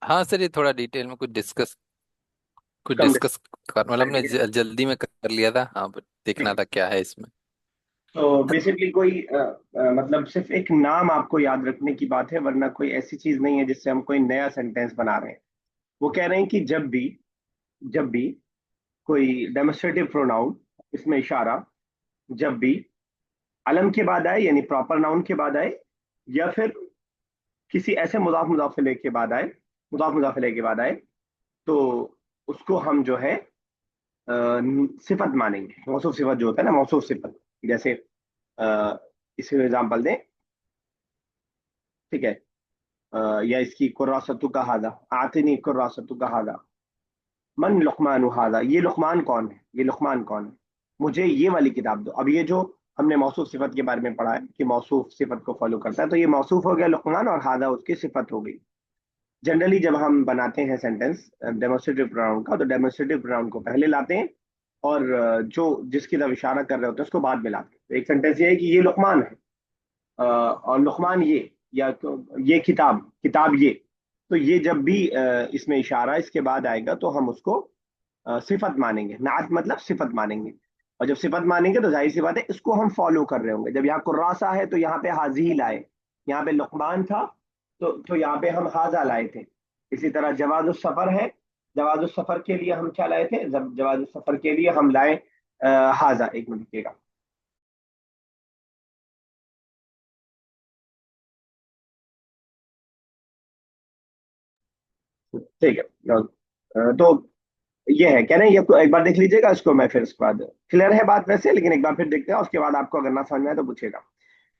हाँ सर, ये थोड़ा डिटेल में कुछ कम डिस्कस कर, मतलब हमने डिटेल। जल्दी में कर लिया था। हाँ but ठीक देखना है। था क्या है इसमें। तो बेसिकली कोई मतलब सिर्फ एक नाम आपको याद रखने की बात है, वरना कोई ऐसी चीज नहीं है जिससे हम कोई नया सेंटेंस बना रहे हैं। वो कह रहे हैं कि जब भी कोई डेमोस्ट्रेटिव प्रोनाउन, इसमें इशारा, जब भी अलम के बाद आए यानी प्रॉपर नाउन के बाद आए, या फिर किसी ऐसे मुदाफ मुदाफ इलैह के बाद आए, मुदाफ मुदाफ इलैह के बाद आए, तो उसको हम जो है सिफत मानेंगे। मौसूफ सिफत जो होता है ना, मौसूफ सिफत, जैसे इसमें एग्जाम्पल दें। ठीक है। या इसकी कुर्रासतु का हादा, आतिनी कुर्रासतु का हादा, मन लुकमान हादा, ये लुकमान कौन है, ये लुकमान कौन है, मुझे ये वाली किताब दो। अब ये जो हमने मौसूफ सिफत के बारे में पढ़ा है कि मौसूफ सिफत को फॉलो करता है, तो ये मौसूफ हो गया लुकमान, और हादा उसकी सिफत हो गई। जनरली जब हम बनाते हैं सेंटेंस डेमोस्ट्रेटिव प्रोनाउन का, तो डेमोस्ट्रेटिव प्रोनाउन को पहले लाते हैं, और जो जिसकी तरफ इशारा कर रहे होते हैं उसको बाद में लाते हैं। तो एक सेंटेंस ये है कि ये लुकमान है, और लुकमान ये, या तो ये किताब, किताब ये। तो ये जब भी इसमें इशारा इसके बाद आएगा, तो हम उसको सिफत मानेंगे। नात मतलब सिफत मानेंगे। और जब सिफत मानेंगे तो जाहिर सी बात है इसको हम फॉलो कर रहे होंगे। जब यहाँ कुर्रासा है तो यहाँ पे हाजी लाए, यहाँ पे लुकमान था तो यहाँ पे हम हाजा लाए थे। इसी तरह जवाजुस सफर है, जवाजुस सफर के लिए हम क्या लाए थे, जब जवाजुस सफर के लिए हम लाए हाजा। एक मिनट रुकिएगा। ठीक है। तो ये है, कह रहे हैं ये तो एक बार देख लीजिएगा इसको, मैं फिर उसके बाद क्लियर है बात वैसे, लेकिन एक बार फिर देखते हैं, उसके बाद आपको अगर ना समझ में आए तो पूछेगा।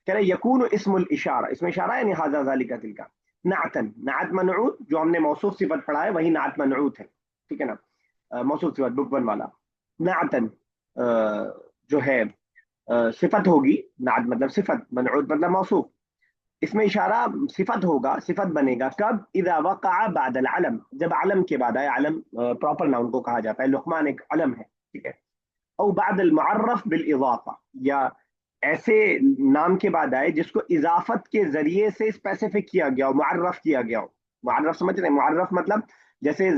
कह रहे यकून इस्मुल इशारा, इसमें इशारा यानी हाजा जालिका तिलका, नातन, नात मनऊत, जो हमने मौसूफ सिफत पढ़ा है वही नात मनऊत है। ठीक है ना, मौसूफ सिफत बुक वन वाला। नातन जो है सिफत होगी, नात मतलब सिफत, मनऊत मतलब मौसूफ। इसमें इशारा सिफत होगा, सिफत बनेगा कब, इदा वक़ा बादल अलम, जब अलम के बाद आए। अलम प्रॉपर नाउन को कहा जाता है, लुकमान एक अलम है। ठीक है। और बादल मुअर्रफ बिल इजाफा, या ऐसे नाम के बाद आए जिसको इजाफत के जरिए से स्पेसिफिक किया गया हो, मुअर्रफ किया गया हो। मुअर्रफ समझ रहे हैं, मुअर्रफ मतलब जैसे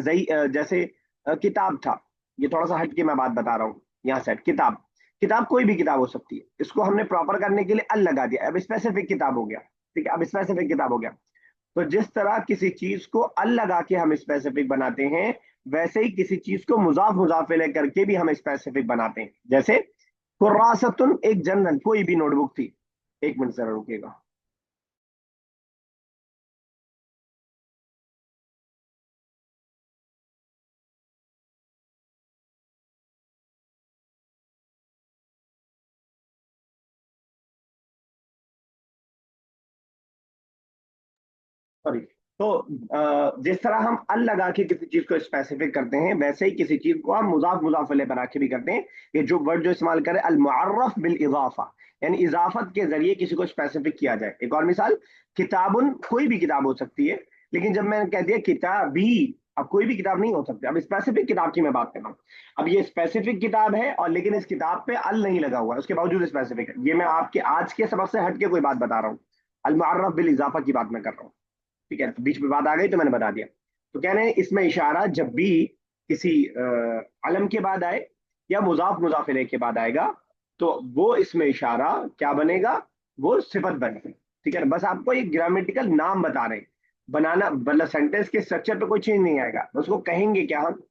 जैसे किताब था। ये थोड़ा सा हट के मैं बात बता रहा हूँ, यहाँ से किताब, किताब कोई भी किताब हो सकती है, इसको हमने प्रॉपर करने के लिए अल लगा दिया, अब स्पेसिफिक किताब हो गया। ठीक है, अब स्पेसिफिक किताब हो गया। तो जिस तरह किसी चीज को अल लगा के हम स्पेसिफिक बनाते हैं, वैसे ही किसी चीज को मुजाफ मुजाफ इलैह करके भी हम स्पेसिफिक बनाते हैं। जैसे कुर्रासतुन एक जनरल कोई भी नोटबुक थी। एक मिनट जरा रुकिएगा। सॉरी। तो जिस तरह हम अल लगा के किसी चीज को स्पेसिफिक करते हैं, वैसे ही किसी चीज को हम मुजाफ मुजाफ इलैह बना के भी करते हैं। ये जो वर्ड जो इस्तेमाल करें, अल मुअर्रफ बिल इजाफा, यानी इजाफत के जरिए किसी को स्पेसिफिक किया जाए। एक और मिसाल, किताबुन कोई भी किताब हो सकती है, लेकिन जब मैंने कह दिया किताबी, अब कोई भी किताब नहीं हो सकती, अब स्पेसिफिक किताब की मैं बात कर रहा हूँ। अब ये स्पेसिफिक किताब है, और लेकिन इस किताब पे अल नहीं लगा हुआ है, उसके बावजूद स्पेसिफिक है। ये मैं आपके आज के सबक से हट के कोई बात बता रहा हूँ, अल मुअर्रफ बिल इजाफा की बात मैं कर रहा हूँ। ठीक है, तो बीच में बात आ गई तो मैंने बता दिया। तो कह रहे हैं इसमें इशारा जब भी किसी अलम के बाद आए या मुजाफ मुजाफ इलैह के बाद आएगा, तो वो इसमें इशारा क्या बनेगा, वो सिफत बनेगी। ठीक है ना, बस आपको एक ग्रामेटिकल नाम बता रहे हैं। बनाना मतलब सेंटेंस के स्ट्रक्चर पे कोई चेंज नहीं आएगा, बस उसको कहेंगे क्या हम,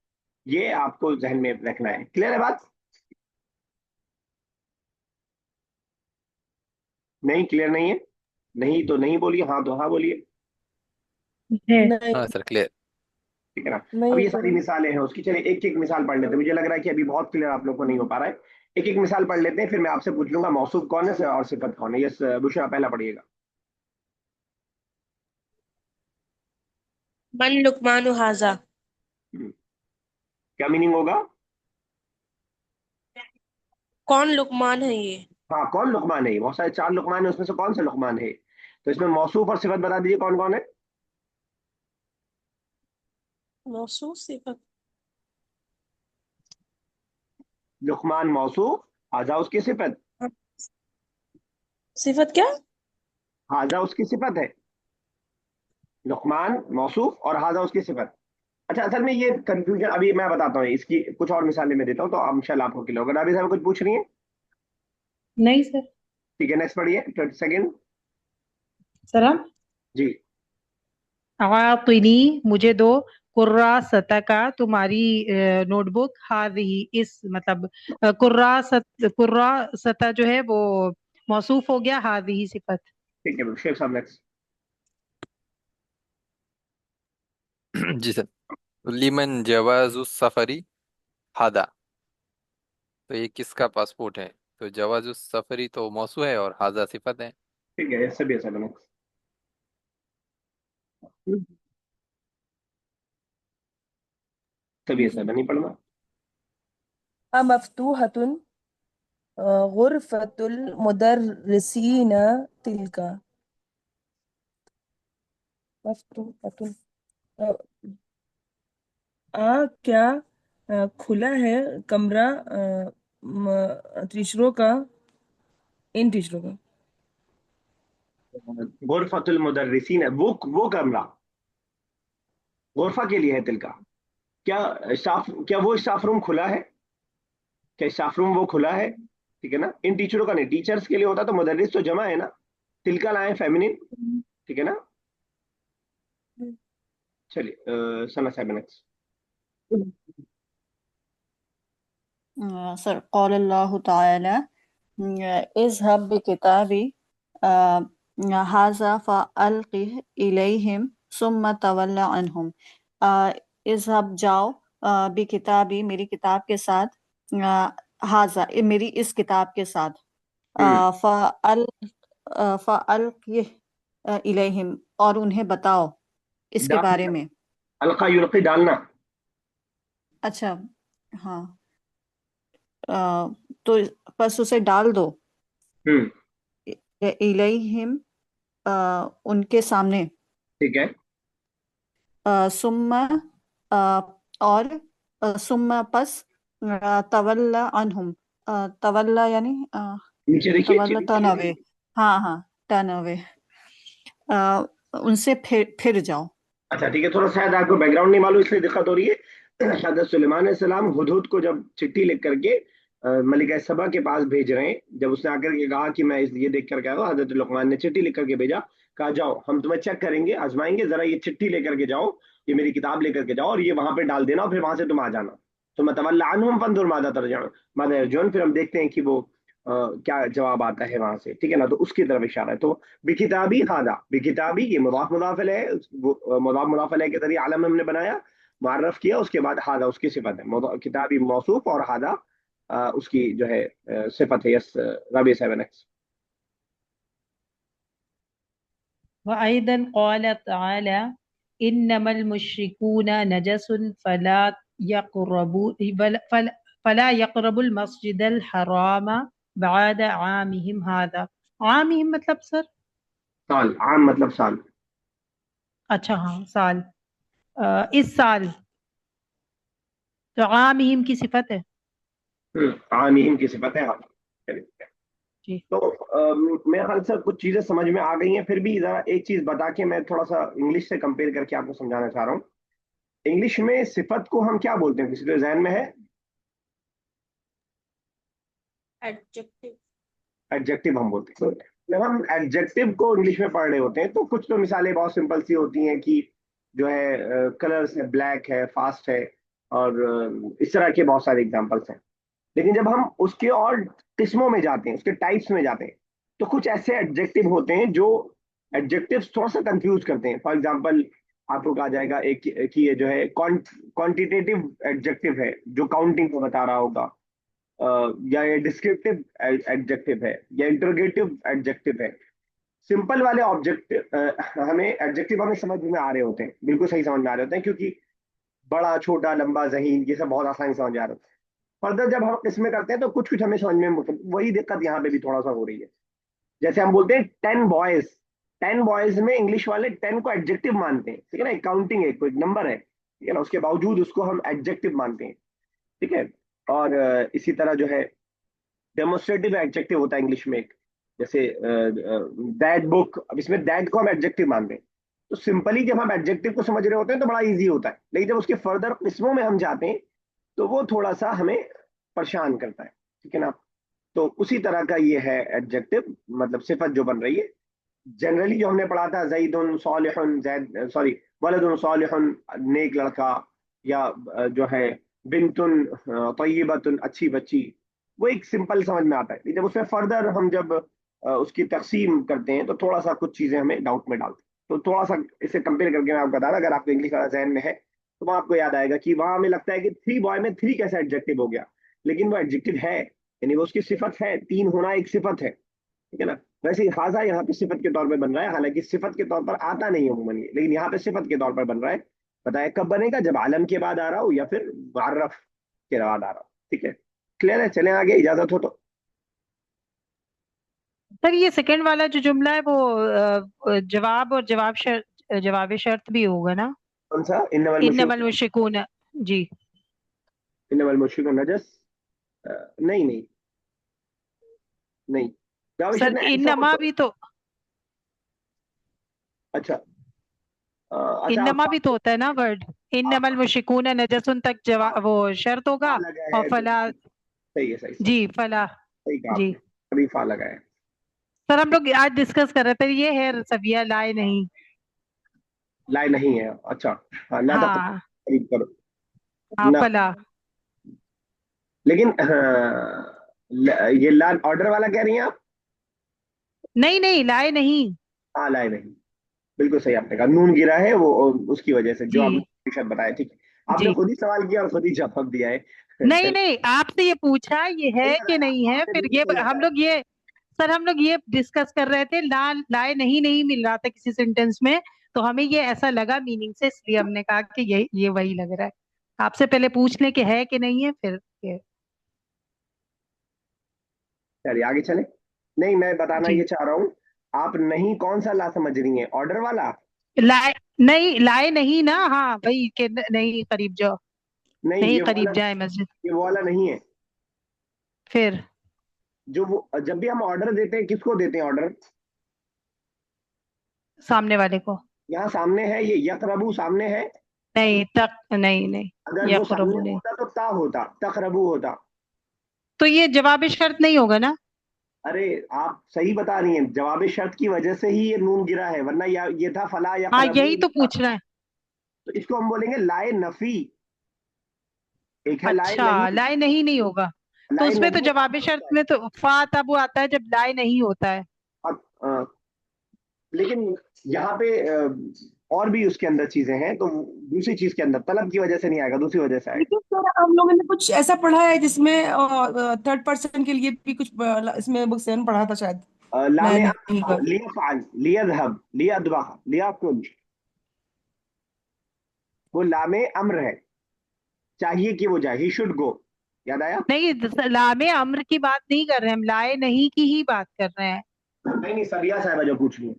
ये आपको जहन में रखना है। क्लियर है बात? नहीं क्लियर नहीं है? नहीं तो नहीं बोलिए, हाँ तो हाँ बोलिए। है। हाँ नहीं। Sir, clear. ठीक है ना। अब नहीं ये सारी पूरा। मिसालें हैं उसकी, चलिए एक एक मिसाल पढ़ लेते हैं। मुझे लग रहा है कि अभी बहुत क्लियर आप लोग को नहीं हो पा रहा है। एक एक मिसाल पढ़ लेते हैं, फिर मैं आपसे पूछ लूंगा मौसूफ कौन है और सिफत कौन है। यस बुशरा, पहला पढ़िएगा। मन लुकमान हाजा। क्या मीनिंग होगा? कौन लुकमान है ये? हाँ, कौन लुकमान है? बहुत सारे, चार लुकमान है, उसमें से कौन सा लुकमान है? तो इसमें मौसूफ और सिफत बता दीजिए कौन कौन है। मौसूफ सिफत। लुकमान मौसूफ, हाजा उसकी सिफत। हाँ, सिफत क्या? हाजा उसकी सिफत है। لقمان موصوف اور ہاذا اس کی صفت. اچھا اصل میں یہ کنفیوژن ابھی میں بتاتا ہوں، اس کی کچھ اور مثالیں میں دیتا ہوں تو انشاءاللہ آپ کو کلیئر ہوگا. ابھی صاحب کچھ پوچھ رہی ہیں؟ نہیں سر. ٹھیک ہے نیکسٹ پڑھیے 22 سلام. جی. عاطنی مجھے دو، قراصتا کا تمہاری نوٹ بک، ہذہ اس مطلب قراصتا جو ہے وہ موصوف ہو گیا، ہذہ صفت. ٹھیک ہے شیخ صاحب نیکسٹ. جی سر. لیمن جواز السفری ہادا، تو یہ کس کا پاسپورٹ ہے؟ تو جواز السفری تو موصوف ہے اور ہاذا صفت ہے. ٹھیک ہے سبھی ایسا نیکسٹ. سبھی ایسا نہیں پڑھنا. مفتوحة غرفة المدرسين تلك. مفتوحة کیا کھلا ہے کمرہ ٹیچروں کا، ان ٹیچروں کا. غرفۃ المدرسین وہ کمرہ غرفہ کے لیے ہے تل کا. کیا وہ اسٹاف روم کھلا ہے؟ کیا اسٹاف روم وہ کھلا ہے؟ ٹھیک ہے نا. ان ٹیچروں کا نہیں، ٹیچرز کے لیے ہوتا تو مدرس تو جمع ہے نا، تل کا لائیں فیمنن. ٹھیک ہے نا. چلیے سنا صاحب نیکسٹ. سر قال اللہ تعالی اذهب بکتابی هذا فألقه إلیہم ثم تول عنہم. اذهب جاؤ، بکتابی میری کتاب کے ساتھ، هذا میری اس کتاب کے ساتھ، فألقه إلیہم اور انہیں بتاؤ اس کے بارے میں. القا یلقی ڈالنا. اچھا ہاں، تو بس اسے ڈال دو. الیہم ان کے سامنے. ٹھیک ہے. ثم اور ثم پس تولا عنہم، تولا یعنی نیچے دیکھیے تولا ٹرن اوے. ہاں ہاں ٹرن اوے، ان سے پھر جاؤ. اچھا ٹھیک ہے. تھوڑا شاید آپ کو بیک گراؤنڈ نہیں معلوم اس لیے دقت ہو رہی ہے. حضرت سلیمان علیہ السلام ہدہد کو جب چٹھی لکھ کر کے ملکہ سبا کے پاس بھیج رہے ہیں، جب اس نے آ کر کے کہا کہ میں یہ دیکھ کر کے آیا ہوں، حضرت لقمان نے چٹھی لکھ کر کے بھیجا، کہا جاؤ ہم تمہیں چیک کریں گے، آزمائیں گے، ذرا یہ چٹھی لے کر کے جاؤ، یہ میری کتاب لے کر کے جاؤ اور یہ وہاں پہ ڈال دینا اور پھر وہاں سے تم آ جانا. تو متولا عنہم فانظر ماذا ترجعون ماذا یرجعون، پھر ہم دیکھتے ہیں کہ وہ کیا جواب آتا ہے وہاں سے. ٹھیک ہے نا. تو اس کی طرف اشارہ ہے. تو بکتابی خادا، بکتابی یہ مضاف مضاف الیہ ہے، مضاف مضاف الیہ کے ذریعے عالم ہم نے بنایا، معرف کیا، اس کے بعد ہادا اس کی صفت ہے. کتابی موصوف اور ہادا اس کی جو ہے صفت ہے. یس رابع 7x. وأيضا قال تعالى إنما المشركون نجس فلا يقربوا المسجد الحرام بعد عامهم هذا. عامهم مطلب سر؟ سال. عام مطلب سال. اچھا ہاں سال، اس سال. تو عامهم کی صفت ہے. عامہم کی صفت ہے. ہاں. جی. تو میرے خیال سے کچھ چیزیں سمجھ میں آ گئی ہیں. پھر بھی ذرا ایک چیز بتا کے میں تھوڑا سا انگلش سے کمپیئر کر کے آپ کو سمجھانا چاہ رہا ہوں. انگلش میں صفت کو ہم کیا بولتے ہیں؟ کسی کے ذہن میں ہے؟ ایڈجیکٹو. ایڈجیکٹو ہم بولتے ہیں. جب ہم ایڈجیکٹو کو انگلش میں پڑھ رہے ہوتے ہیں تو کچھ تو مثالیں بہت سمپل سی ہوتی ہیں کہ جو ہے کلرس ہے، بلیک ہے، فاسٹ ہے، اور اس طرح کے بہت سارے اگزامپلس ہیں. لیکن جب ہم اس کے اور قسموں میں جاتے ہیں، اس کے ٹائپس میں جاتے ہیں، تو کچھ ایسے ایڈجیکٹو ہوتے ہیں جو ایڈجیکٹو تھوڑا سا کنفیوز کرتے ہیں. فار ایگزامپل آپ کو کہا جائے گا ایک کہ یہ جو ہے کوانٹیٹیو ایڈجیکٹو ہے جو کاؤنٹنگ کو بتا رہا ہوگا، یا یہ ڈسکرپٹیو ایڈجیکٹو ہے، یا انٹروگیٹو ایڈجیکٹو ہے. سمپل والے آبجیکٹ ہمیں ایڈجیکٹو ہمیں سمجھ میں آ رہے ہوتے ہیں، بالکل صحیح سمجھ میں آ رہے ہوتے ہیں، کیونکہ بڑا چھوٹا لمبا ذہین یہ سب بہت آسانی سمجھ آ رہے ہوتے ہیں. فردر جب ہم اس میں کرتے ہیں تو کچھ کچھ ہمیں سمجھ میں وہی دقت یہاں پہ بھی تھوڑا سا ہو رہی ہے. جیسے ہم بولتے ہیں 10 بوائز، 10 بوائز میں انگلش والے 10 کو ایڈجیکٹو مانتے ہیں. ٹھیک ہے نا. ایک کاؤنٹنگ ہے، کوئی نمبر ہے، ٹھیک ہے نا، اس کے باوجود اس کو ہم ایڈجیکٹو مانتے ہیں. ٹھیک ہے. اور اسی طرح جو ہے ڈیمونسٹریٹو ایڈجیکٹو ہوتا ہے انگلش میں ایک، جیسے دیٹ بک، اب اس میں دیٹ کو ہم ایڈجیکٹو مانتے ہیں. تو سمپلی جب ہم ایڈجیکٹو کو سمجھ رہے ہوتے ہیں تو بڑا ایزی ہوتا ہے، لیکن جب اس کے فردر قسموں میں ہم جاتے ہیں تو وہ تھوڑا سا ہمیں پریشان کرتا ہے، ٹھیک ہے نا. تو اسی طرح کا یہ ہے ایڈجیکٹو، مطلب صفت جو بن رہی ہے. جنرلی جو ہم نے پڑھا تھا زید صالح، زید سوری ولد صالح نیک لڑکا، یا جو ہے بنت طیبۃ اچھی بچی، وہ ایک سمپل سمجھ میں آتا ہے. لیکن جب اس میں فردر ہم جب اس کی تقسیم کرتے ہیں تو تھوڑا سا کچھ چیزیں ہمیں ڈاؤٹ میں ڈالتے ہیں. تو تھوڑا سا اسے کمپیئر کر کے میں آپ کو بتا رہا، اگر آپ کو انگلش والا ذہن میں ہے تو وہ آپ کو یاد آئے گا کہ وہاں ہمیں لگتا ہے کہ تھری بوائے میں تھری کیسا ایڈجیکٹو ہو گیا، لیکن وہ ایڈجیکٹو ہے، یعنی وہ اس کی صفت ہے، تین ہونا ایک صفت ہے، ٹھیک ہے نا. ویسے ہی خاصا یہاں پہ صفت کے طور پہ بن رہا ہے، حالانکہ صفت کے طور پر آتا نہیں ہے عموماً یہ، لیکن یہاں پہ صفت کے طور پر بن رہا ہے. بتائیں کب بنے گا؟ جب عالم کے بعد آ رہا ہو یا پھر معرف کے بعد آ رہا ہو. ٹھیک ہے، کلیئر ہے؟ چلیں آگے، اجازت ہو تو. سر یہ سیکنڈ والا جو جملہ ہے وہ جواب اور جواب شرط بھی ہوگا نا؟ کون سا؟ انما انما المشرکون، المشرکون. جی انما المشرکون نجس. نہیں نہیں نہیں، سر جاوید نے ایسا انما بھی تو اچھا اچھا انما بھی تو ہوتا ہے نا ورڈ. انما المشرکون نجسن تک جواب وہ شرط ہوگا، لگا اور ہے تو فلا. صحیح ہے، صحیح جی فلا. صحیح کہا آپ جی نے، ابھی فا لگا ہے. سر ہم لوگ آج ڈسکس کر رہے تھے، یہ ہے سبیہ لائے نہیں. لائے نہیں ہے، اچھا. ہاں، لا ہاں تقریب کرو ہاں نہ. فلا. لیکن یہ لال آرڈر والا کہہ رہی ہیں آپ؟ نہیں نہیں لائے نہیں. ہاں، لائے نہیں، بالکل صحیح آپ نے کہا. نون گرا ہے وہ اس کی وجہ سے جو جی آپ نے شاید بتایا. ٹھیک ہے، آپ نے جی خود ہی سوال کیا اور خود ہی جواب دیا ہے. نہیں چلیے، نہیں آپ سے یہ پوچھا یہ ہے صحیح کہ بتایا نہیں ہے، آپ نے، پھر بالکل صحیح یہ ہم بتایا. لوگ یہ سر ہم لوگ یہ ڈسکس کر رہے تھے، لائے نہیں مل رہا تھا کسی سینٹینس میں، تو ہمیں یہ ایسا لگا میننگ سے، اس لیے ہم نے کہا کہ یہ وہی لگ رہا ہے. آپ سے پہلے پوچھ لیں کہ ہے کہ نہیں ہے، پھر یہ. چلیے آگے چلیں. نہیں، میں بتانا جی یہ چاہ رہا ہوں، آپ نہیں کون سا لا سمجھ رہی ہیں؟ آرڈر والا؟ لائے نہیں، لائے نہیں نا، ہاں وہی کہ نہیں قریب جاؤ، نہیں، نہیں یہ والا، قریب جائے مسجد. یہ والا نہیں ہے. پھر جو وہ جب بھی ہم آرڈر دیتے ہیں کس کو دیتے ہیں آرڈر؟ سامنے والے کو. یہاں سامنے ہے، یہ یقربو سامنے ہے. نہیں تک نہیں اگر وہ سامنے یقربو نہیں. ہوتا تو تا ہوتا، تقربو ہوتا. تو یہ جواب شرط نہیں ہوگا نا؟ ارے آپ صحیح بتا رہی ہیں، جواب شرط کی وجہ سے ہی یہ نون گرا ہے، ورنہ یہ تھا فلا ہاں یقربو. یہی تو پوچھ رہا ہے. تو اس کو ہم بولیں گے لائے نفی. ایک ہے لائے اچھا نہیں، لائے نہیں ہوگا، تو لائے اس میں تو نہیں جواب آرڈر شرط ہوتا میں تو فا تب آتا ہے جب لائے نہیں ہوتا ہے. ہے. لیکن یہاں پہ اور بھی اس کے اندر چیزیں ہیں، تو دوسری چیز کے اندر طلب کی وجہ سے نہیں آئے گا، دوسری وجہ سے آئے لیکن سر ہم لوگوں نے کچھ ایسا پڑھا ہے جس میں تھرڈ پرسن کے لیے بھی کچھ اس میں بک سیون پڑھا تھا شاید. گا. لام لائے نہیں کا. امر، لیفعل، لیذهب، لیذبح، لیاکل، وہ لام امر ہے، چاہیے کہ وہ جائے، ہی شوڈ گو. یاد آیا؟ نہیں لام امر کی بات نہیں کر رہے، ہم لائے نہیں کی ہی بات کر رہے ہیں. نہیں سبیہ صاحبہ جو پوچھ رہی ہیں.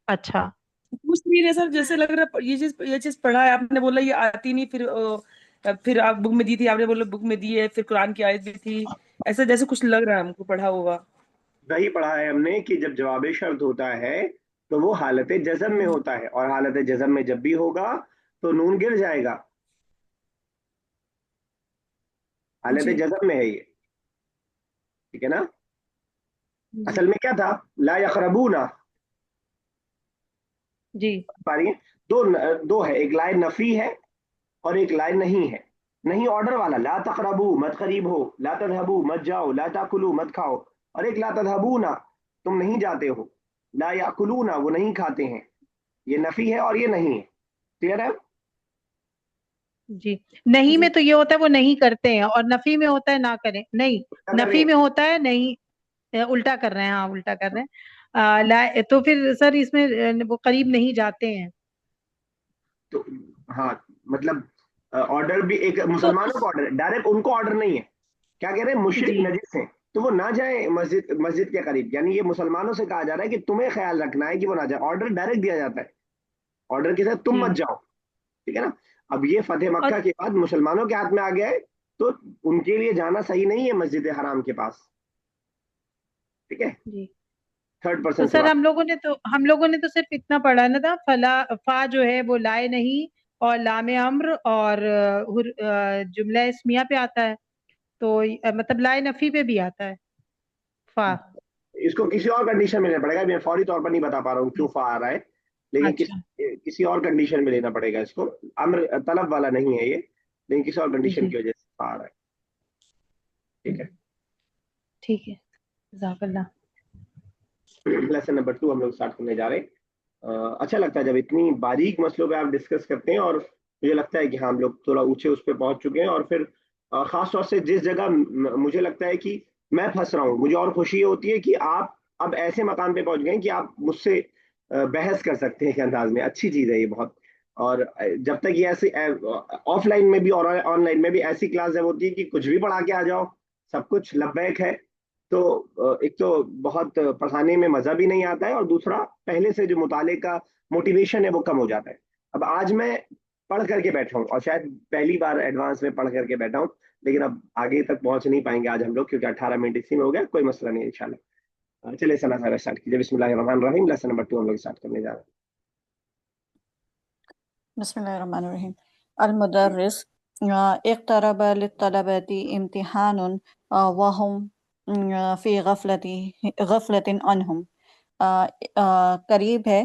اچھا پوچھ بھی رہے سر، جیسے لگ رہا ہے یہ چیز پڑھا ہے آپ نے، بولا یہ آتی نہیں، پھر آپ بک میں دی تھی، آپ نے بولا بک میں دی ہے، پھر قرآن کی آیت بھی تھی، ایسا جیسے کچھ لگ رہا ہے ہم کو پڑھا ہوگا. وہی پڑھا ہے ہم نے کہ جب جواب شرط ہوتا ہے تو وہ حالت جزم میں ہوتا ہے، اور حالت جزم میں جب بھی ہوگا تو نون گر جائے گا. حالت جی جزم میں ہے یہ، ٹھیک ہے نا. جی اصل میں کیا تھا؟ لا یقربون. جی پا رہی ہیں؟ دو ہے، ایک لائن نفی ہے اور ایک لائن نہیں ہے. نہیں آرڈر والا، لا تقربو مت قریب ہو، لا تذهبو مت جاؤ، لا تاکلو مت کھاؤ. اور ایک لا تذهبون، تم نہیں جاتے ہو. لا یاکلون، وہ نہیں کھاتے ہیں. یہ نفی ہے اور یہ نہیں ہے. کلیئر ہے؟ جی. نہیں جی میں تو یہ ہوتا ہے وہ نہیں کرتے ہیں، اور نفی میں ہوتا ہے نہ کریں. نہیں کیا کر رہے نفی ہیں؟ میں ہوتا ہے نہیں، الٹا کر رہے ہیں، ہاں الٹا کر رہے ہیں. تو پھر سر اس میں وہ قریب نہیں جاتے ہیں. تو ہاں، مطلب آرڈر بھی ایک تو مسلمانوں کو آرڈر، ڈائریکٹ ان کو آرڈر نہیں ہے. کیا کہہ رہے ہیں؟ مشرک جی نجس ہیں تو وہ نہ جائیں مسجد کے قریب. یعنی یہ مسلمانوں سے کہا جا رہا ہے کہ تمہیں خیال رکھنا ہے کہ وہ نہ جائے. آرڈر ڈائریکٹ دیا جاتا ہے، آرڈر کے ساتھ تم جی مت جاؤ. ٹھیک ہے نا. اب یہ فتح اور مکہ کے بعد مسلمانوں کے ہاتھ میں آ گیا ہے، تو ان کے لیے جانا صحیح نہیں ہے مسجد حرام کے پاس. ٹھیک ہے. جی थर्ड तो पर्सन सर सिंगुलर। हम लोगों ने तो सिर्फ इतना पढ़ा ना था, फला फा जो है वो लाए नहीं और लाम अम्र और जुमला इस्मिया पे आता है, तो मतलब लाए नफी पे भी आता है फा। इसको किसी और कंडीशन में लेना पड़ेगा, मैं फौरी तौर पर नहीं बता पा रहा हूँ क्यों फा आ रहा है, लेकिन अच्छा किसी और कंडीशन में लेना पड़ेगा इसको। अम्र तलब वाला नहीं है ये, लेकिन किसी और कंडीशन जी की वजह से फा आ रहा है। ठीक है। ठीक है, जज़ाकल्लाह। लेसन नंबर 2 हम लोग स्टार्ट करने जा रहे हैं। अच्छा लगता है जब इतनी बारीक मसलों पे आप डिस्कस करते हैं, और मुझे लगता है कि हाँ हम लोग थोड़ा ऊंचे उस पर पहुंच चुके हैं। और फिर खास तौर से जिस जगह मुझे लगता है कि मैं फंस रहा हूँ, मुझे और खुशी ये होती है कि आप अब ऐसे मकाम पे पहुंच गए हैं कि आप मुझसे बहस कर सकते हैं एक अंदाज में। अच्छी चीज है ये बहुत। और जब तक ये ऐसे ऑफलाइन में भी और ऑनलाइन में भी ऐसी क्लास जब होती है कि कुछ भी पढ़ा के आ जाओ, सब कुछ लब्बैक है, तो एक तो बहुत पढ़ाने में मजा भी नहीं आता है, और दूसरा पहले से जो मुताले का मोटिवेशन है वो कम हो जाता है। अब आज मैं पढ़ करके बैठा हूँ, और शायद पहली बार एडवांस में पढ़ करके बैठा हूँ, लेकिन अब आगे तक पहुंच नहीं पाएंगे आज हम लोग, क्योंकि 18 मिनट इसी में हो गया, कोई मसला नहीं है इंशाल्लाह। चलिए सना सारा स्टार्ट कीजिए। बिस्मिल्लाहिर्रहमानिर्रहीम। लेसन नंबर 2 हम लोग स्टार्ट करने जा रहे बिस्मिल्लाहिर्रहमानिर्रहीम। अल-मुदर्रिस इक़्तरब लित्तलबति इम्तिहानुन वहुम फी गफलतिन अन्हुम। करीब है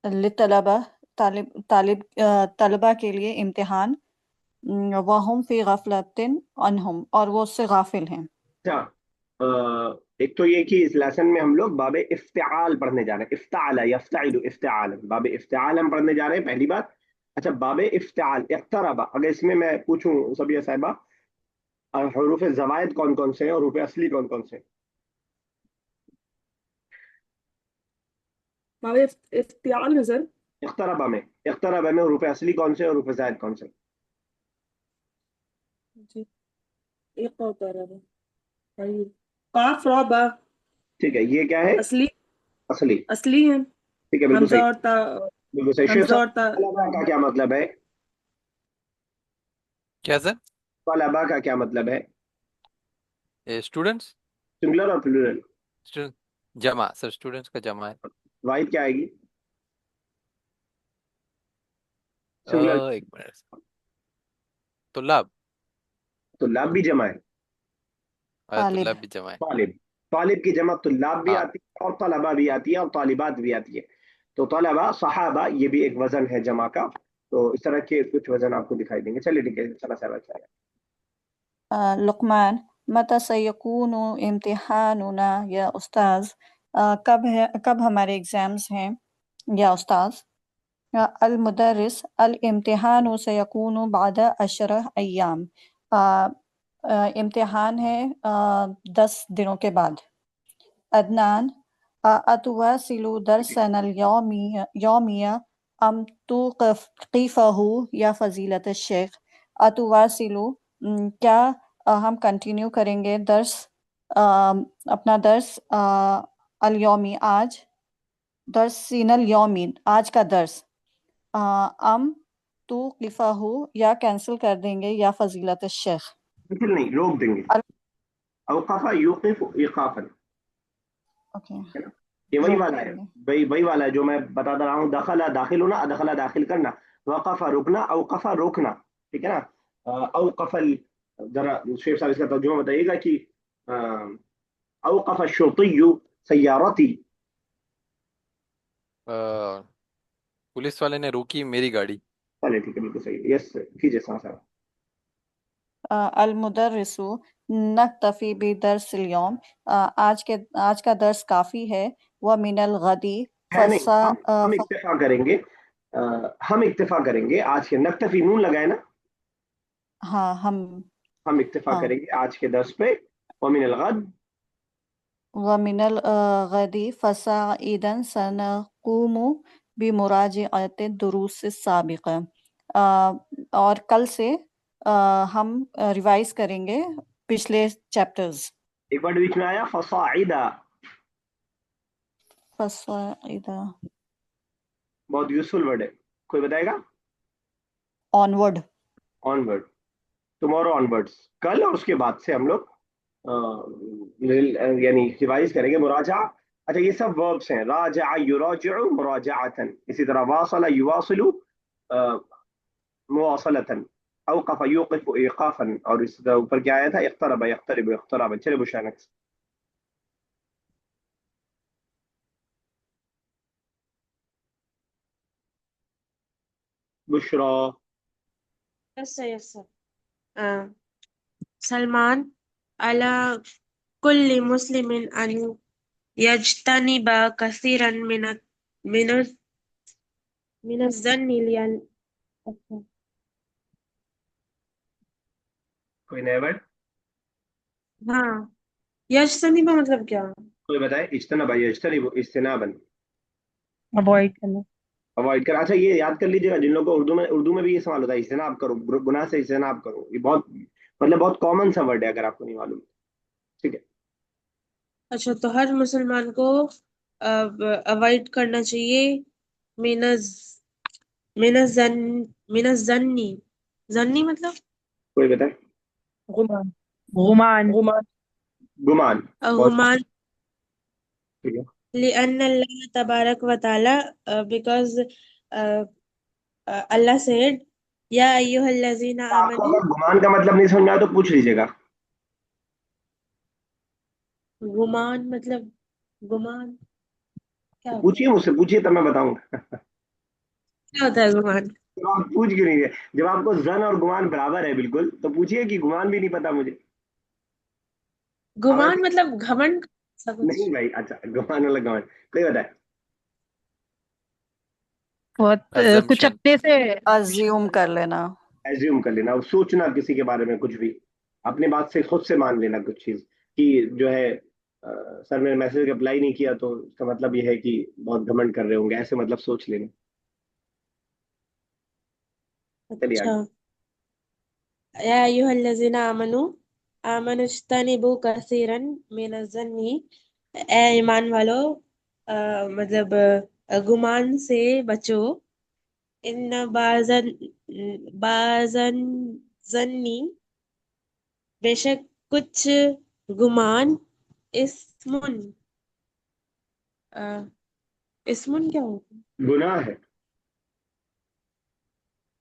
लित्तलबा तलबा के लिए इम्तिहान, वहुम फी गफलतिन अन्हुम, और वो उससे गाफिल हैं। अच्छा, एक तो ये कि इस लेसन में हम लोग बाबे इफ्तिआल पढ़ने जा रहे हैं। इफ्ताला यफ्ताइलु इफ्तिआल, बाबे इफ्तिआल हम पढ़ने जा रहे हैं, पहली बात। अच्छा, बाबे इफ्तिआल इक़्तरबा, अगर इसमें मैं पूछूं सबिया साहिबा, हरूफ जवायद कौन कौन से हैं और हरूफ असली कौन कौन से हैं? हमारे इफ्तियाल में सर, इक़्तरबा में हरूफ असली कौन से और हरूफ जायद कौन से? जी एक होता है काफ रा बा, ठीक है, ये क्या है? असली असली। असली है। ठीक है, बिल्कुल सही। हमजा और ता, बिल्कुल सही। शेख हमजा और ता। साहब, तलबा का क्या मतलब है? क्या सर? तलबा का क्या मतलब है? स्टूडेंट्स। सिंगुलर और प्लूरल? स्टूडेंट जमा सर, स्टूडेंट्स का जमा है। वाहिद क्या आएगी? सिंगुलर। एक मिनट। तुल्लाब। तुल्लाब भी जमा है। तालिब। तुल्लाब भी जमा है। तालिब। तालिब की जमा तुल्लाब भी हाँ। आती है, और तलबा भी आती है, और तालिबात भी आती है। तो तलबा, सहाबा, ये भी एक वजन है जमा का। तो इस तरह के कुछ वजन आपको दिखाई देंगे। चलिए ठीक है, चला चला चला। लुकमान, मता सयकूनु इम्तिहानुना या उस्ताज, कब हमारे एग्जाम्स हैं या उस्ताज? अल मुदर्रिस, अल इम्तिहानु सयकूनु बादा अशरा अय्याम। इम्तिहान है 10 दिनों के बाद। अदनान, अतुवासिलु दरसन अल यौमिया अम तुक़ीफ़हु या फजीलत शेख। अतुवासिलु, क्या हम कंटिन्यू करेंगे दर्स, अपना दर्स अल यौमी, आज, दर्स सीनल यौमीन, आज का दर्स, अम तुक़ीफ़हु, या कैंसिल कर देंगे या फजीलत शेख। बिल्कुल नहीं, रोक देंगे। औक़फ़ा युक़िफ़ इक़ाफ़न। ओके, ये वही रोक वाला है, देंगे। वही वाला है जो मैं बताता रहा हूँ। दखला दाखिल होना, अदखला दाखिल करना, वक़फ़ा रुकना, औक़फ़ा रोकना। ठीक है ना? औक़फ़ल, जरा शेख साहब इसका तर्जुमा बताइएगा कि औक़फ़ शुर्तिय्यु सय्यारती। पुलिस वाले ने रोकी मेरी गाड़ी। चलिए ठीक है, बिल्कुल सही। यस, कीजिए साहब। अल मुदर्रिसु नक्तफी बिदर्सिल यौम, आज का दर्स काफी है। व मिनल गदी है नहीं, फसा हम इक्तिफा करेंगे। हम इक्तिफा करेंगे आज के, नक्तफी नून लगाए ना, हाँ हम इक्तिफा हाँ। करेंगे आज के दर्स पे। वमिनल गद, व मिनल गदी फसा ईदन सनक़ूमु बिमुराजिअत दुरूस साबिक़ा, और कल से हम रिवाइज करेंगे पिछले चैप्टर्स। एक वर्ड बीच में आया फसाइदा, फसाइदा, बहुत यूजफुल वर्ड है। कोई बताएगा? ऑनवर्ड। ऑनवर्ड, टुमारो ऑनवर्ड्स, कल और उसके बाद से हम लोग یعنی ریوائز کریں گے مراجعہ. اچھا یہ سب وربس ہیں، راجع یراجع مراجعتن، اسی طرح واصل یواصل مواصلتن، اوقف یوقف ایقافا، اور اس طرح اوپر کیا آیا تھا، اقترب یقترب اقترابا. چلے بشانک. بشرا. Yes, sir. Yes, sir. Uh, Salman, على كل مسلم أن يجتنب كثيرا من من الظن کوئی نیا ورڈ हाँ यजतनिब मतलब क्या؟ کوئی بتائے. اجتنب یجتنب اجتنابا، अवॉइड करना. اوائڈ کر. اچھا یہ یاد کر لیجیے گا جن لوگوں کو اردو میں بھی یہ سوال ہوتا ہے اجتناب کرو، گناہ سے اجتناب کرو. یہ بہت مطلب بہت کامن سا ورڈ ہے اگر آپ کو نہیں معلوم. ٹھیک ہے. अच्छा तो हर मुसलमान को अवॉइड करना चाहिए मिनज मिनजन मिनजन्नी जन्नी मतलब کوئی بتائے. غمان गुमान. غمان گمان. بہت गुमान ٹھیک ہے. لأن الله تبارك وتعالى because Allah said या अय्युहल्लज़ीना آپ کو आमनू اگر گمان کا مطلب نہیں سمجھ میں آیا تو پوچھ لیجیے گا. गुमान मतलब गुमान क्या होता پوچھیے مجھ سے، پوچھیے تب میں بتاؤں گا. क्या होता है गुमान؟ جب آپ پوچھ کیوں نہیں رہے؟ جب آپ کو زن اور گمان برابر ہے بالکل تو پوچھیے کہ گمان بھی نہیں پتا مجھے. اب गुमान ایسے मतलब घमंड सा कुछ। نہیں بھائی. اچھا گمان والا گمان کوئی بتائے. बहुत कुछ assumption. अपने سے ازیوم کر لینا. ایزیوم کر لینا، سوچنا کسی کے بارے میں کچھ بھی، اپنے بات سے خود سے مان لینا کچھ چیز کہ جو ہے سر نے میسج اپلائی نہیں کیا تو اس کا مطلب یہ ہے کہ بہت گھمنڈ کر رہے ہوں گے، ایسے مطلب سوچ لینا. چلیے अच्छा آگے. या अय्युहल्लज़ीना आमनू आमनु इज्तनिबू कसीरन मिनज़्ज़न्नी ए ईमान वालो मतलब गुमान से बचो इन बाज़न ज़न्नी बेशक कुछ गुमान इस्मुन अ, इस्मुन क्या होता है? گناہ ہے.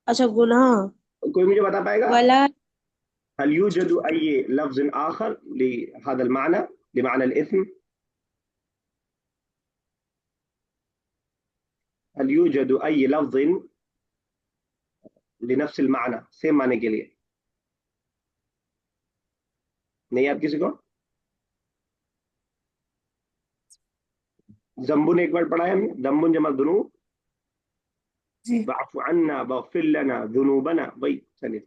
अच्छा गुनाह کوئی مجھے بتا پائے گا वला هل يوجد أي لفظ آخر لهذا المعنى، لمعنى الإثم؟ هل يوجد أي لفظ لنفس المعنى، سیم معنی کے لیے؟ نہیں آپ کسی کو؟ ذنبن ایک بار پڑھا ہے ہم نے، ذنبن جمع ذنوب. جی واعف عنا واغفر لنا ذنوبنا، وہی. چلیے.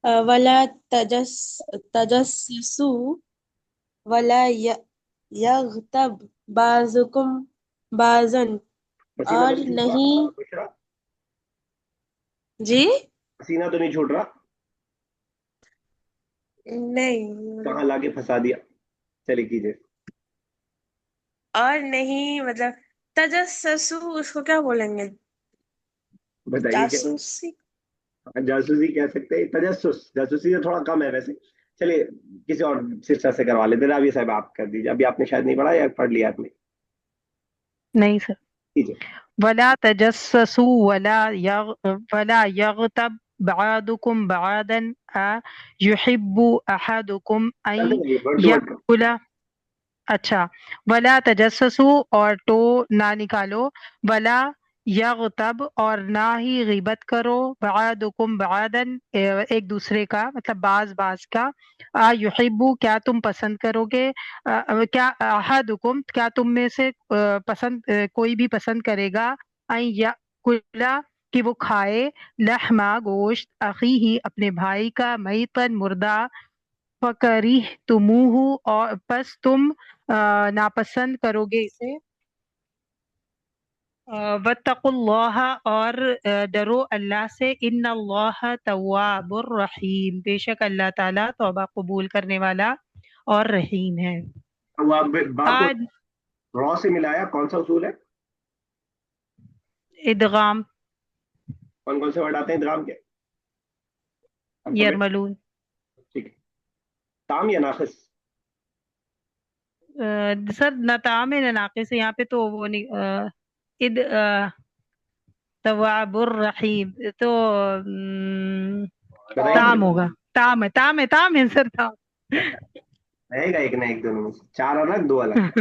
ولا تجسسوا ولا یغتب بعضکم بعضا پسینہ تو اور نہیں چھوٹ نہیں رہا بشرا؟ جی پسینہ تو نہیں چھوٹ رہا؟ نہیں کہاں لا کے پھنسا دیا. چلیے کیجیے. اور نہیں مطلب تجسسو اس کو کیا بولیں گے؟ بتائیے کیا. جاسوسی جاسوسی کہہ سکتے ہیں، تجسس جاسوسی سے تھوڑا کم ہے ویسے. چلیے کسی اور سسٹر سے کروا لیتے. رابعہ صاحب آپ کر دیجیے، ابھی آپ نے شاید نہیں پڑھا یا پڑھ لیا آپ نے. नहीं सर. کیجیے. ولا تجسسوا ولا يغتب بعضكم بعضا يحب أحدكم کرتے أن رہیے ورڈ ٹو ورڈ. يأكل. اچھا ولا تجسسو اور تو نہ نکالو، ولا یغتب اور نہ ہی غیبت کرو، بعضکم بعضاً ایک دوسرے کا مطلب بعض بعض کا، یحبو کیا تم پسند کرو گے، کیا احدکم کیا تم میں سے پسند کوئی بھی پسند کرے گا، ان یاکلا کہ وہ کھائے، لحما گوشت، اخیہ اپنے بھائی کا، میتن مردہ، فَكَرِهْتُمُوهُ اور پس تم ناپسند کرو گے اسے، وَاتَّقُوا اللَّهَ اور ڈرو اللہ سے، ان اللہ تواب الرحیم بے شک اللہ تعالیٰ توبہ قبول کرنے والا اور رحیم ہے. وہ آپ با کو آج را سے ملایا، کون سا اصول ہے؟ ادغام. کون کون سے ورڈ آتے ہیں ادغام کے؟ अल्फाबेट। यरमलून। ठीक है, ताम या नाकिस? सर न ताम है न नाकिस है, यहाँ पे तो वो नहीं इद तवाबुर रहीम, तो बताइए। ताम होगा। ताम है, ताम है, ताम है सर, ताम। रहेगा एक ना एक दोनों में से, 4 अलग 2 अलग।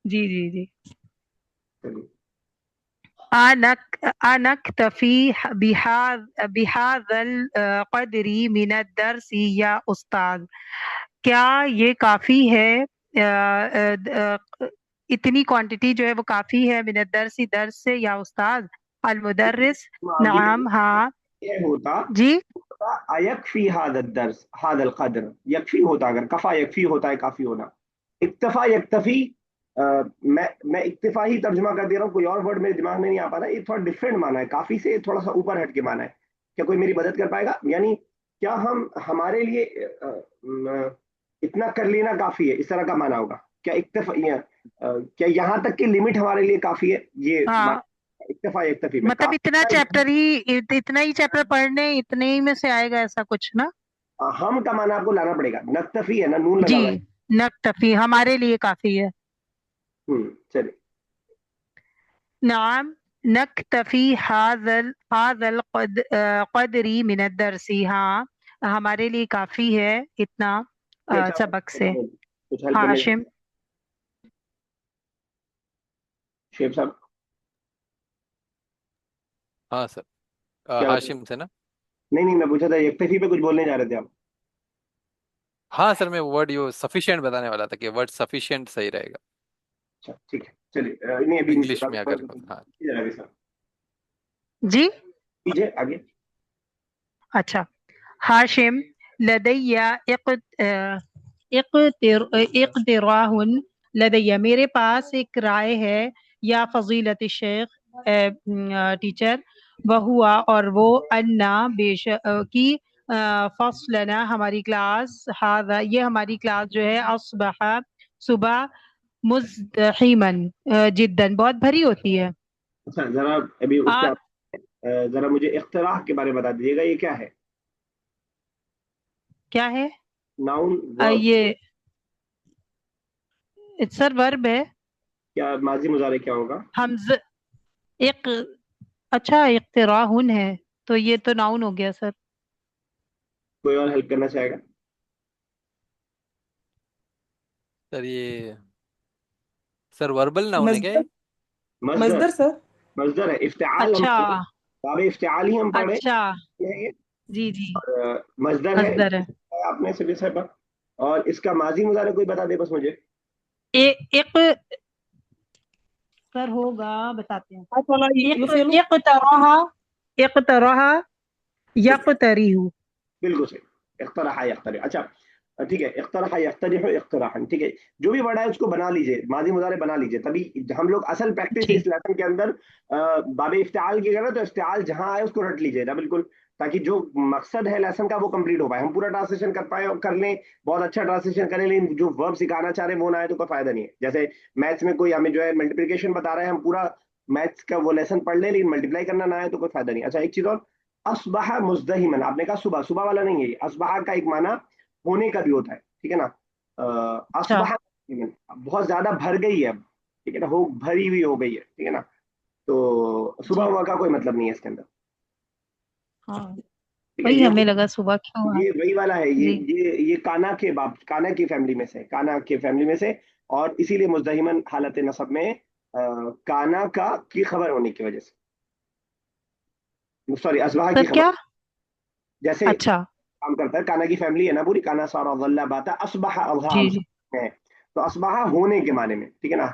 जी जी जी। चलिए। أنكتفي بهذا القدر من الدرس या उस्ताद। क्या ये काफी है इतनी क्वांटिटी जो है वो काफी है मिन दर्सी, दर्स से, या उस्ताद? अलमुदर्रिस माजी का नाम, हाँ ये होता, जी। अयकफी हादल दर्स हादल कदर, यकफी होता, अगर कफा यकफी होता है काफी होना। इक्तफा यक्तफी, मैं इक्तफा ही तर्जुमा कर दे रहा हूँ, कोई और वर्ड मेरे दिमाग में नहीं आ पा रहा, ये थोड़ा डिफरेंट माना है, काफी से थोड़ा सा ऊपर हट के माना है। क्या कोई मेरी मदद कर पाएगा? यानी क्या हम हमारे लिए इतना कर लेना काफी है, इस तरह का माना होगा क्या? इक्तफा क्या यहाँ तक की लिमिट हमारे लिए काफी है, ये हाँ, इक्तफा यक्तफी में मतलब इतना चैप्टर ही, इतना ही चैप्टर पढ़ने, इतने ही में से आएगा ऐसा कुछ ना? हम का माना आपको लाना पड़ेगा, नक्तफी है ना, नून लगा जी, हुआ है। नक्तफी हमारे लिए काफी है। चलिए। नाम नक्तफी हाजल कदरी मिनत दरसी, हाँ हमारे लिए काफी है इतना सबक से। कुछ हेल्प करने, हाशिम। शेख साहब हाँ सर, क्या बता? हाशिम से ना। नहीं नहीं, मैं पूछा था यक्तफी पे कुछ बोलने जा रहे थे आप। हाँ सर, मैं वर्ड यो सफिशिएंट बताने वाला था कि वर्ड सफिशिएंट सही रहेगा अच्छा ठीक है, चलिए। नहीं अभी नहीं इंग्लिश सुना, में अगर। हाँ कीजिए आगे सर, जी, कीजिए आगे। अच्छा। हाशिम लदैया इक़्तिराहुन, लदैया मेरे पास एक राय है, या फजीलत शेख टीचर, वहुआ और वो, अन्ना बेशक की फसलना हमारी क्लास, हादा ये हमारी क्लास जो है, अस्बहा सुबह, मुज़दहिमन जिद्दन बहुत भरी होती है। अच्छा जरा अभी उसके आ, आप जरा मुझे इख्तिराह के बारे में बता दीजिएगा, ये क्या है? क्या है? Noun verb? ये सर वर्ब है। क्या माजी मुजारे क्या होगा? हमज एक, अच्छा इख्तिराहुन है, तो ये तो नाउन हो गया सर। कोई और हेल्प करना चाहेगा? सर, ये सर वर्बल नाउन है क्या मजदर, ये? मजदर? मजदर सर। मजदर है, इफ्तिआल हम अच्छा पढ़े, बाब इफ्तिआल ही हम पढ़े अच्छा, हैं ये। जी जी, मजदर है, मजदर है। आपने सभी साहब। और इसका माजी मुजारे कोई बता दे बस मुझे। एक सर होगा, बताते हैं। आज वाला यो फेलो। इक़्तरहा, इक़्तरहा यक़्तरिहु। बिल्कुल सही, इख्तराह यख्तरिह। अच्छा ठीक है, इख्तराह यख्तरिह इख्तराहन, ठीक है। जो भी वर्ड है उसको बना लीजिए, माजी मुजारे बना लीजिए, तभी हम लोग असल प्रैक्टिस जी इस लेसन के अंदर बाबे इफ्तिआल की करें तो इफ्तिआल जहां आए उसको रट लीजिए ना, बिल्कुल, ताकि जो मकसद है लेसन का वो कंप्लीट हो पाए, हम पूरा ट्रांसलेशन कर पाए और कर लें, बहुत अच्छा ट्रांसलेशन करें, लेकिन जो वर्ब सिखाना चाह रहे हैं वो ना आए तो कोई फायदा नहीं है। जैसे मैथ्स में कोई हमें जो है मल्टीप्लिकेशन बता रहा है, हम पूरा मैथ्स का वो लेसन पढ़ लें लेकिन मल्टीप्लाई करना ना आए तो कोई फायदा नहीं। अच्छा एक चीज और, असबहा मुजदहिमन, आपने कहा सुबह, सुबह वाला नहीं है ये, असबहा का एक माना होने का भी होता है, ठीक है ना? अच्छा, असबहा बहुत ज्यादा भर गई है अब, ठीक है ना, हो भरी हुई हो गई है, ठीक है ना? तो सुबह जी हुआ का कोई मतलब नहीं है इसके अंदर, हाँ, ठीक है। वही ये हमें लगा सुबह क्यों है। ये वही वाला है, ये जी ये काना के बाप, काना की फैमिली में से, काना के फैमिली में से, और इसीलिए मुजदहिमन हालत नसब में काना का की खबर होने की वजह से, सॉरी असबहा की सर, खबर, क्या? जैसे अच्छा, काम करता है, काना की फैमिली है ना पूरी, काना सारा अल्लाह बाता असबहा अल्लाह जी हम जी सब हैं, तो असबहा होने के माने में, ठीक है ना?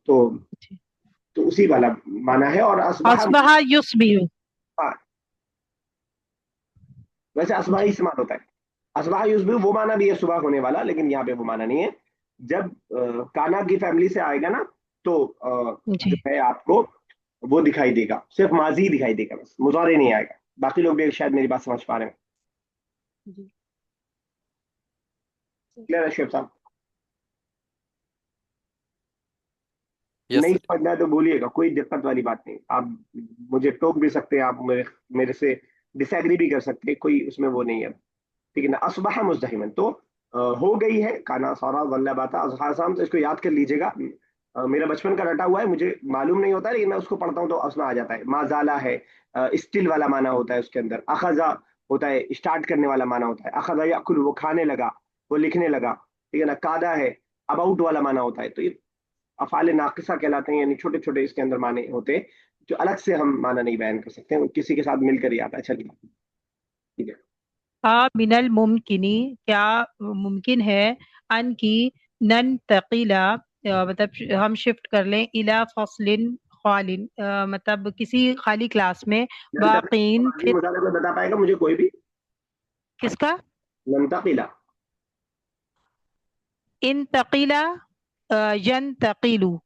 तो जी। उसी वाला माना है, और असबहा, अस्बहा युस्बिहु। हाँ, वैसे असबहा ही जी इस्तेमाल होता है। असबहा युस्बिहु वो माना भी है सुबह होने वाला, लेकिन यहाँ पे वो माना नहीं है। जब काना की फैमिली से आएगा ना, तो जो जी है आपको वो दिखाई देगा, सिर्फ माजी दिखाई देगा, बस मुजारे नहीं आएगा। बाकी लोग भी शायद मेरी बात समझ पा रहे हैं। जी। क्लियर है शेख साहब? यस नहीं सर। समझना है तो बोलिएगा, कोई दिक्कत वाली बात नहीं, आप मुझे टोक भी सकते हैं, आप मेरे से डिसएग्री भी कर सकते हैं, कोई उसमें वो नहीं है, ठीक है ना। असबह मुज़दहिमन, तो हो गई है, काना सारा वल्ला बाता अज़हासाम, तो इसको याद कर लीजिएगा। मेरा बचपन का रटा हुआ है, मुझे मालूम नहीं होता है, लेकिन मैं उसको पढ़ता हूँ तो उसमें आ जाता है। माजाला है, स्टिल वाला माना होता है उसके अंदर। अखजा होता है स्टार्ट करने वाला माना होता है। अखजा याकुल, वो खाने लगा, वो लिखने लगा, ठीक है ना। कादा है अबाउट वाला माना होता है। तो ये अफाल नाकिसा कहलाते हैं, यानी छोटे छोटे इसके अंदर माने होते हैं, जो अलग से हम माना नहीं बयान कर सकते हैं, किसी के साथ मिलकर ही आता है। चलिए, ठीक है। मिनल मुमकिनी, क्या मुमकिन है, अन की नन तकीला, मतलब हम शिफ्ट कर लें, इला फसलिन खालिन, मतलब किसी खाली क्लास में, बाकीन नंतकिला फिर। मुताबिक बता पाएगा मुझे कोई भी? किसका? नंतकिला, इन तकीला, यन तकीलू,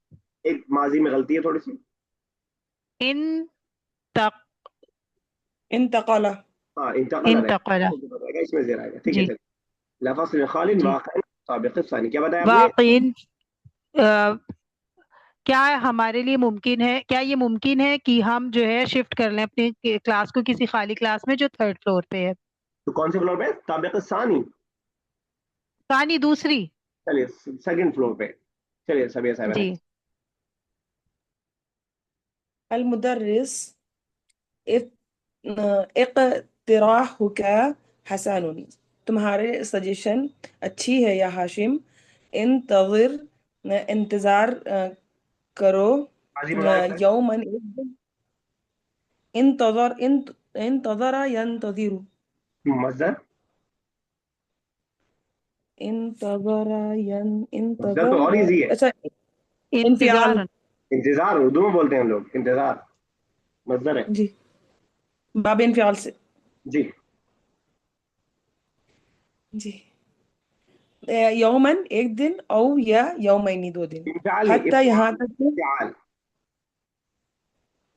एक माजी में गलती है थोड़ी सी। इन तक इंतकाला। हाँ, इंतकाला इन तकला। रहेगा, बताएगा इसमें जेर आएगा, ठीक है। जी चलिए, लफस खालिन जी। वाक़िन साबिक़ सानी, क्या बताया आपने? वाकीन, क्या हमारे लिए मुमकिन है, क्या ये मुमकिन है कि हम जो है शिफ्ट कर लें अपनी क्लास को किसी खाली क्लास में जो थर्ड फ्लोर पे है? तो कौन से फ्लोर पे? साबिक़ सानी। कहानी दूसरी। चलिए, सेकंड फ्लोर पे। चलिए सबिया साहब जी। ने। अल मुदर्रिस इक़्तिराहुका हसनुन, तुम्हारे सजेशन अच्छी है या हाशिम। इंतज़िर, इंतजार करो। माजी मुबारक है। यौमन, एक दिन। इंतज़र, इंतज़रा यंतज़िरु। मजदर, इंतज़रा मजदर तो और इंतज़र, इजी है। अच्छा। इंफियाल। इंतजार। इंतजार उर्दू में बोलते हैं हम लोग, इंतजार मजदर है। जी, बाब इंफियाल से। जी। जी। यौमन, एक दिन, औ या यौमैनी, दो दिन। इंफाल नहीं, हत्ता, यहाँ तक कि। इफ्तिआल,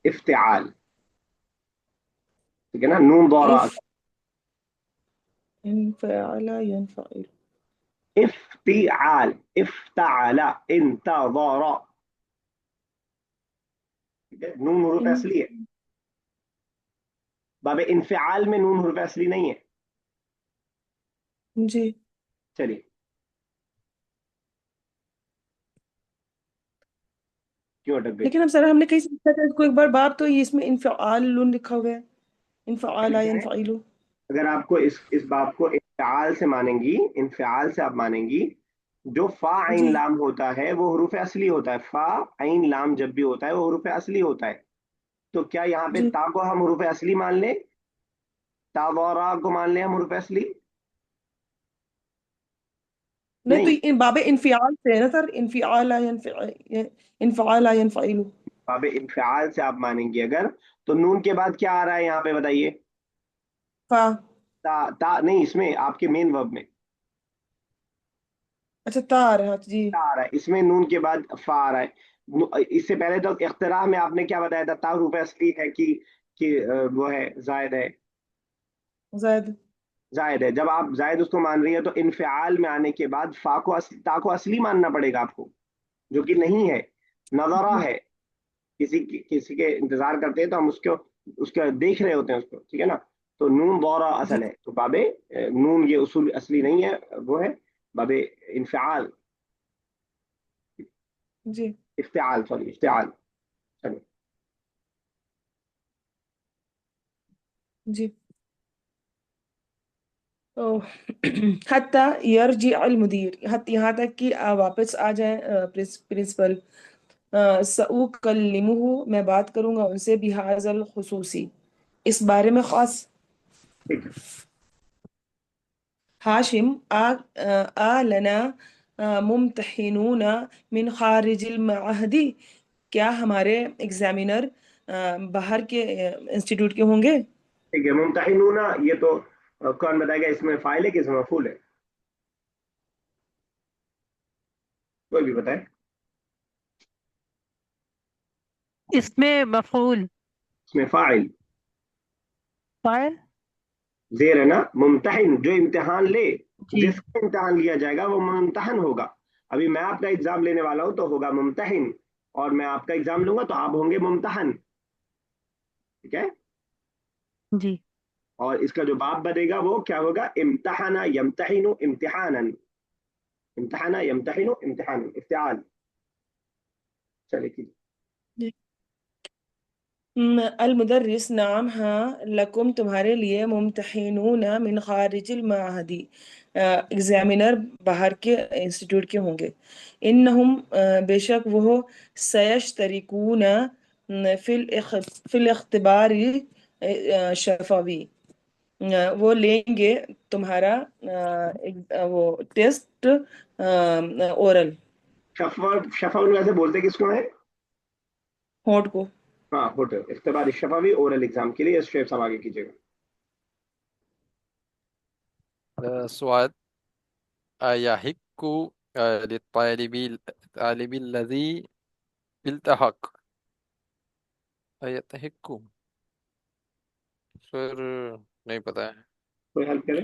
इफ्तिआल, ठीक है ना। नून दौरा, इफ इंफअला यनफइल। इफ्तिआल, इफ्ताला, इंतज़रा, ठीक है। नून हुरूफ इन असली है। बाबे इंफिआल में नून हुरूफ असली नहीं है। जी। चलिए, क्यों अटक गई? लेकिन अब सर हमने कहीं से लिखा था इसको एक बार, बाप तो ये इसमें इंफआलुन लिखा हुआ है। इंफआला यनफइलु। अगर आपको इस बात को इंफिआल से मानेंगी, इंफिआल से आप मानेंगी, जो फा जी। आइन लाम होता है वो हुरूफ असली होता है। फा आइन लाम जब भी होता है वो हुरूफ असली होता है। तो क्या यहाँ पे जी, ता को हम हुरूफ असली मान लें? ता वरा को मान लें हम हुरूफ असली? नहीं तो नहीं, इन बाबे इंफियाल से है ना सर, इंफिआला इंफआला यनफइलु। बाबे इंफिआल से आप मानेंगी अगर, तो नून के बाद क्या आ रहा है यहाँ पे बताइए? फा। ता नहीं, इसमें आपके मेन वर्ब में अच्छा, ता आ रहा जी। ता आ रहा है, इसमें नून के बाद फा आ रहा है। इससे पहले तो इख्तिराह में आपने क्या बताया था? ता हुरूफ असली है कि वो है जायद है? जायद। जायद है। जब आप जायद उसको मान रही है तो इनफिआल में आने के बाद फा को ता को असली मानना पड़ेगा आपको, जो कि नहीं है, नजरा जी। है। किसी के इंतजार करते हैं तो हम उसको उसका देख रहे होते हैं उसको, ठीक है ना। तो नून दौरा जी। असल है, तो बाबे नून ये उसूल असली नहीं है, वो है बाबे इनफिआल, जी। इफ्तिआल, सॉरी इफ्तिआल। चलिए, जी। ओ हत्ता यरजी अल मुदीर, यहाँ तक कि वापस आ जाए प्रिंसिपल। सऊकल्लिमुहु, मैं बात करूंगा उनसे, बिहाज़ल खुसूसी, इस बारे में खास। ठीक है। हाशिम, आ लना मुम्तहिनूना मिन खारिजिल मअहदी, क्या हमारे एग्जामिनर बाहर के इंस्टीट्यूट के होंगे? ठीक है, मुमतहिनूना, ये तो कौन बताएगा इसमें फाइल है कि इसमें मफूल है? कोई भी बताए। इसमें मफूल। इसमें फाइल फाइल। जेर है ना। मुमतहिन जो इम्तिहान ले, जी जिसका इम्तिहान लिया जाएगा वो मुमतहन होगा। अभी मैं आपका एग्जाम लेने वाला हूं तो होगा मुमतहिन, और मैं आपका एग्जाम लूंगा तो आप होंगे मुमतहन, ठीक है। जी। اور اس کا جو باب بنے گا وہ کیا ہوگا؟ امتحنا یمتحن امتحانا، امتحنا یمتحن امتحانا، افتعال. چلے کی المدرس، نعم ہاں، لکم تمہارے لیے، ممتحنون من خارج المعہدی، ایگزامینر باہر کے انسٹیٹیوٹ کے ہوں گے، انہم بے شک وہ، سیشترکون فی الاختبار شفوی، وہ لیں گے تمہارا وہ ٹیسٹ اورل، شفا، شفا ویسے بولتے کس کو ہے؟ ہونٹ کو. ہاں ہوٹل اختبار شفوی اورل ایگزام کے لیے. اس شعیب صاحب آگے کیجیے گا. سؤال أيحق للطالب الذي التحق أيتحق سر نہیں پتا ہے. کوئی ہیلپ کرے؟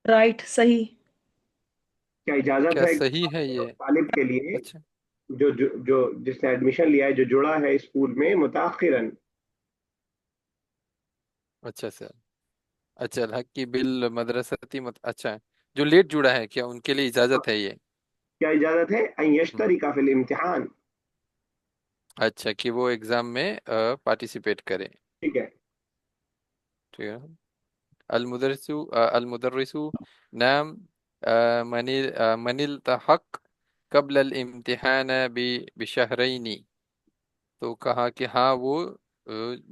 رائٹ، صحیح. کیا اجازت کیا ہے صحیح ہے یہ؟ طالب کے لیے اچھا جو جس نے ایڈمیشن لیا ہے، جو جڑا ہے اسکول میں متاخرا؟ اچھا سر. اچھا الحق کی بالمدرستی اچھا جو لیٹ جڑا ہے کیا ان کے لیے اجازت ہے یہ؟ کیا اجازت ہے؟ ان ہم، یشترک فی الامتحان. اچھا کہ وہ ایگزام میں پارٹیسپیٹ کرے. ٹھیک ہے. ٹھیک ہے. المدرس نام من التحق قبل الامتحان بشہرین، تو کہا کہ ہاں وہ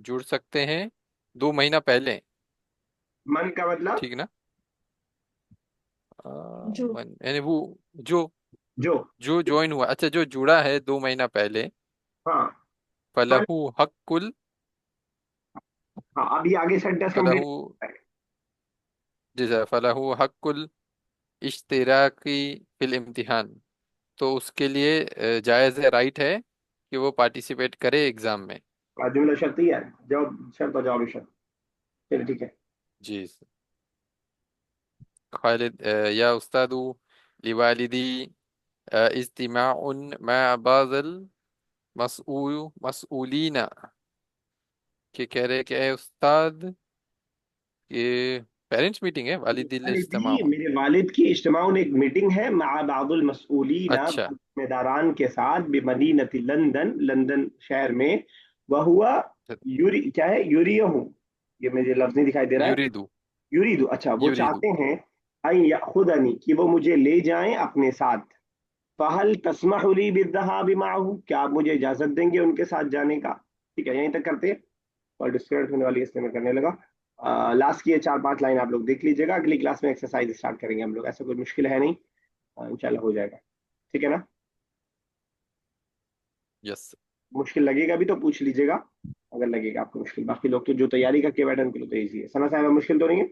جڑ سکتے ہیں 2 مہینہ پہلے. من کا مطلب ٹھیک نا؟ جو یعنی وہ جو جو. جو جوائن ہوا، اچھا جو جڑا ہے 2 مہینہ پہلے، ہاں فلہ فل حق ہاں اب یہ آگے سینٹینس فلہ کمپلیٹ. جی سر فلہ حق الاشتراکی فی الامتحان، تو اس کے لیے جائز ہے، رائٹ ہے کہ وہ پارٹیسپیٹ کرے ایگزام میں. جملہ شرطی ہے، جواب شرط اور جواب شرط. چلیے ٹھیک ہے. جی سر. خالد یا استاد لوالدی اجتماع مع بعض المسؤولین، کہ کہہ رہے کہ اے استاد یہ پیرنٹس میٹنگ ہے، والد الاجتماع. والدی، میرے والد کی اجتماع، ایک میٹنگ ہے، مع بعض المسئولین، اچھا ذمہ داران کے ساتھ، بمدینہ لندن، لندن شہر میں. وہ ہوا یوری، کیا ہے یوریہ ہوں، یہ مجھے لفظ نہیں دکھائی دے رہا ہے. یریدو یریدو، اچھا وہ یریدو چاہتے ہیں ان یاخذنی، کہ وہ مجھے لے جائیں اپنے ساتھ. فہل تسمح لی بالذهاب معه، کیا آپ مجھے اجازت دیں گے ان کے ساتھ جانے کا؟ ٹھیک ہے یہیں تک کرتے ہیں. اور ڈسکریٹ ہونے والی اس لیے میں کرنے لگا. لاسٹ کی یہ 4-5 لائن آپ لوگ دیکھ لیجیے گا. اگلی کلاس میں ایکسرسائز اسٹارٹ کریں گے ہم لوگ. ایسا کوئی مشکل ہے نہیں، انشاءاللہ ہو جائے گا. ٹھیک ہے نا؟ یس. مشکل لگے گا بھی تو پوچھ لیجیے گا اگر لگے گا آپ کو مشکل. باقی لوگ تو جو تیاری کر کے بیٹھے ان کے لیے تو ایزی ہے. سنا صاحب مشکل تو نہیں ہے؟